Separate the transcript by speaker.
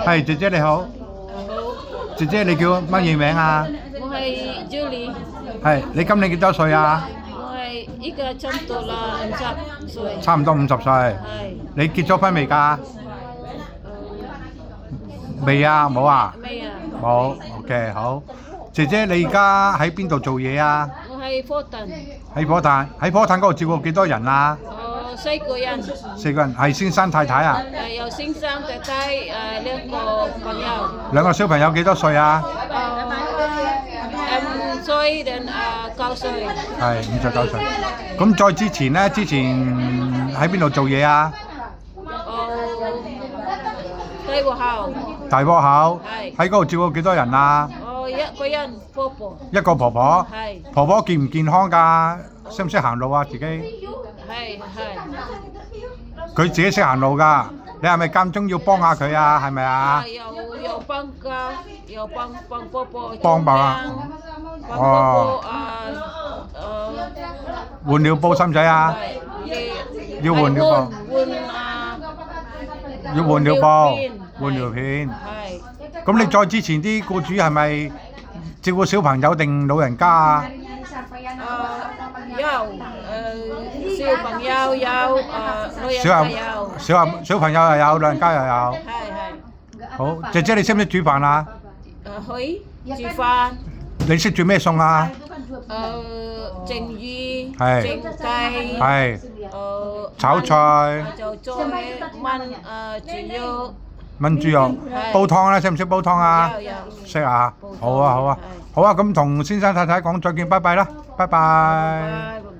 Speaker 1: 係姐姐你好，
Speaker 2: 好，
Speaker 1: 姐姐你叫乜嘢名啊？
Speaker 2: 我係 Julie，
Speaker 1: 係你今年幾多歲啊？
Speaker 2: 我係依家差唔多啦50歲，
Speaker 1: 差唔多50歲。
Speaker 2: 係
Speaker 1: 你結咗婚未㗎？未啊，冇啊，
Speaker 2: 咩啊？
Speaker 1: 冇。OK 好。姐姐你而家喺邊度做嘢啊？
Speaker 2: 我係科頓，
Speaker 1: 喺火炭，喺火炭嗰度照顧幾多人啊
Speaker 2: 4個人，
Speaker 1: ？4個人，係先生太太啊？
Speaker 2: 有先生太太2個朋友，
Speaker 1: 兩個小朋友幾多歲啊？
Speaker 2: 5歲定9歲，
Speaker 1: 係5歲9歲。咁再之前呢？之前喺邊度做嘢啊？
Speaker 2: 大和校，
Speaker 1: 大窩口。
Speaker 2: 係
Speaker 1: 喺嗰度照顧幾多人啊？
Speaker 2: 一個人婆婆，
Speaker 1: 一個婆婆。
Speaker 2: 係
Speaker 1: 婆婆健唔健康㗎？識唔識行路啊？自己？
Speaker 2: 係，
Speaker 1: 佢自己識行路㗎。你係咪間中要幫下佢啊？係咪啊？
Speaker 2: 有幫家，有幫婆婆
Speaker 1: 幫忙啊
Speaker 2: 幫婆婆
Speaker 1: 換尿布使唔使啊？要換尿布。要換尿布，換尿片。
Speaker 2: 係
Speaker 1: 咁你再之前啲僱主係咪照顧小朋友定老人家啊？
Speaker 2: 有小朋友有老人
Speaker 1: 小
Speaker 2: 家有，
Speaker 1: 小朋友又有，老人家又有。
Speaker 2: 係
Speaker 1: 好，姐姐你識唔識煮飯啊？
Speaker 2: 去煮飯，
Speaker 1: 你識煮咩餸啊？
Speaker 2: 蒸魚、
Speaker 1: 係
Speaker 2: 蒸雞，
Speaker 1: 係炒菜、
Speaker 2: 就再燜豬肉，
Speaker 1: 燜豬肉、煲湯咧，識唔識煲湯啊？
Speaker 2: 有
Speaker 1: 識啊！好啊好啊好啊！咁同先生太太講再見，拜拜啦，拜拜。
Speaker 2: 拜拜。